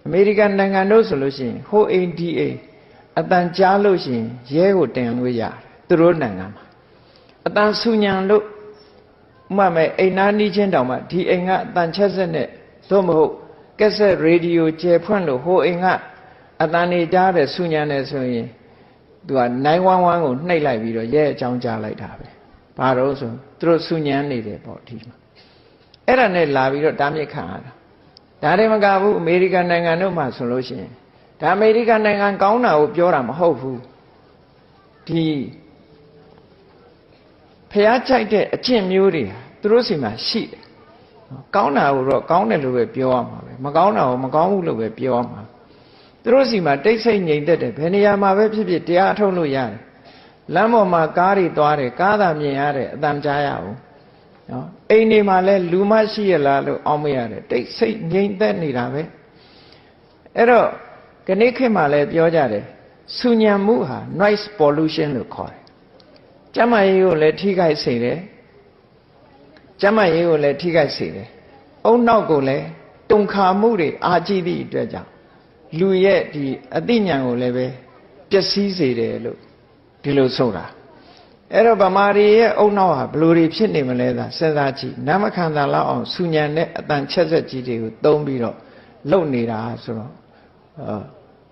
American နိုင်ငံတို့ဆိုလို့ရှိရင်ဟိုအိမ်ဒီအိမ်အတန်ကြားလို့ရှိရင်ရဲကိုတင်လို့ရတယ်သူတို့နိုင်ငံမှာအတန်ဆူညံလို့မှမဲ့အိမ်နာနီးချင်းတောင်မှဒီအိမ်ကအတန်ချက်ဆက်နဲ့သို့မဟုတ်ကက်ဆက်ရေဒီယိုကျယ်ဖွင့်လို့ဟိုအိမ်ကအတန်နေကြားတယ်ဆူညံတယ်ဆိုရင်သူက911ကိုနှိပ်လိုက်ပြီးတော့ရဲအကြောင်းကြားလိုက်တာပဲဘာလို့ဆိုသူတို့ဆူညံနေတယ်ပေါ့ဒီမှာအဲ့ဒါနဲ့လာပြီးတော့တားမြစ်ခံရတာဒါတည်းမကဘူးအမေရိကန်နိုင်ငံတို့မှာဆိုလို့ရှိရင်ဒါအမေရိကန်နိုင်ငံကောင်းတာကိုပြောတာမဟုတ်ဘူးဒီဖျားကြိုက်တဲ့အကျင့်မျိုးတွေသူတို့စီမှာရှိတယ်ကောင်းတာကိုတော့ကောင်းတယ်လို့ပဲပြောရမှာပဲမကောင်းတာကိုမကောင်းဘူးလို့ပဲပြောရမှာသူတို့စီမှာတိတ်ဆိတ်ငြိမ်သက်တယ်ဘယ်နေရာမှာပဲဖြစ်ဖြစ်တရားအထုတ်လို့ရတယ်လမ်းပေါ်မှာကားတွေသွားတယ်ကားသာမြင်ရတယ်အတန်ကြားရအောင်နော်အိမ်နေမှာလဲလူမရှိရလားလို့အောင်းမရတယ်တိတ်ဆိတ်ငြိမ်သက်နေတာပဲအဲ့တော့ခဏခေတ်မှာလဲပြောကြတယ်ဆူညံမှုဟာ noise pollution လို့ခေါ်တယ်ကျမကြီးကိုလည်းထိခိုက်စေတယ်ကျမကြီးကိုလည်းထိခိုက်စေတယ်အုံနောက်ကိုလည်းတုန်ခါမှုတွေအာကြည့်သည့်အတွက်ကြောင့်လူရဲ့ဒီအသိဉာဏ်ကိုလည်းပဲပျက်စီးစေတယ်လို့ဒီလိုဆိုတာအဲ့တော့ဗမာတွေရဲ့အုံနောက်ဟာဘယ်လိုတွေဖြစ်နေမလဲသာစဉ်းစားကြည့်နာမခန္ဓာလောက်အောင်ဆူညံတဲ့အတန်ချက်ဆက်ကြီးတွေကိုသုံးပြီးတော့လုပ်နေတာဆိုတော့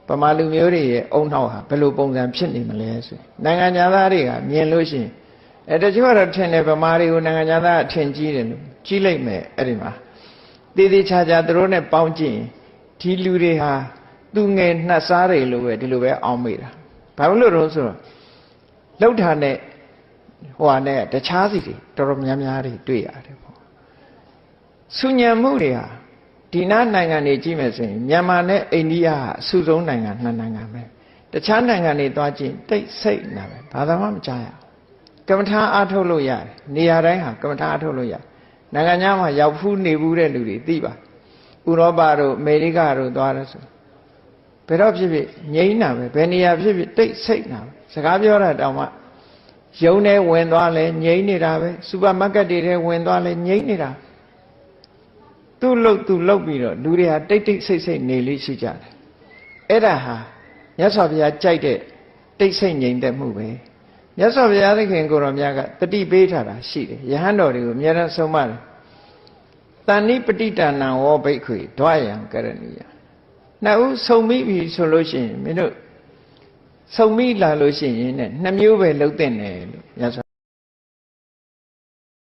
ဗမာလူမျိုးတွေရဲ့အုံနောက်ဟာဘယ်လိုပုံစံဖြစ်နေမလဲဆိုနိုင်ငံသားတွေကမြင်လို့ရှိရင်တချို့ကတော့ထင်တယ်ဗမာတွေကိုနိုင်ငံသားအထင်ကြီးတယ်လို့ကြီးလိုက်မယ်အဲ့ဒီမှာတည်တည်ချာချာသူတို့နဲ့ပေါင်းကြည့်ရင်ဒီလူတွေဟာသူငယ်နှက်စားတွေလို့ပဲဒီလိုပဲအောင်းမိတာဘာလို့လို့ဆိုတော့လောက်တာနဲ့ဟိုဟာနဲ့တခြားစီတွေတော်တော်များများတွေတွေ့ရတယ်ပေါ့ဆူညံမှုတွေဟာဒီနားနိုင်ငံတွေကြည့်မယ်ဆိုရင်မြန်မာနဲ့အိန္ဒိယဟာအစုဆုံးနိုင်ငံနှစ်နိုင်ငံပဲတခြားနိုင်ငံတွေသွားကြည့်တိတ်ဆိတ်နေပဲဘာသာမှမကြားရဘူးကမ္မထာအားထုတ်လို့ရတယ်နေရာတိုင်းဟာကမ္မထာအားထုတ်လို့ရနိုင်ငံခြားမှာရောက်ဖူးနေဘူးတဲ့လူတွေသိပါဥရောပတို့အမေရိကတို့သွားတယ်ဆိုဘယ်တော့ဖြစ်ဖြစ်ငြိမ်းတာပဲဘယ်နေရာဖြစ်ဖြစ်တိတ်ဆိတ်တာပဲစကားပြောတာတောင်မှရုံထဲဝင်သွားလဲငြိမ်းနေတာပဲစူပါမားကတ်တွေထဲဝင်သွားလဲငြိမ်းနေတာသူ့လုပ်ပြီးတော့လူတွေဟာတိတ်တိတ်ဆိတ်ဆိတ်နေလေးရှိကြတယ်အဲ့ဒါဟာမြတ်စွာဘုရားကြိုက်တဲ့တိတ်ဆိတ်ငြိမ်သက်မှုပဲမြတ်စွာဘုရားသခင်ကိုရောမြတ်ကတတိပေးထားတာရှိတယ်ယဟန်တော်တွေကိုအများအားဆုံးမတယ်တဏိပဋိတဏံဝောဘိက္ခွေဓဝယံကရဏီယနှစ်ဦးဆုံမိပြီဆိုလို့ရှိရင်မင်းတို့ဆုံမိလာလို့ရှိရင်နဲ့နှစ်မျိုးပဲလှုပ်တဲ့နယ်လို့မြတ်စွာ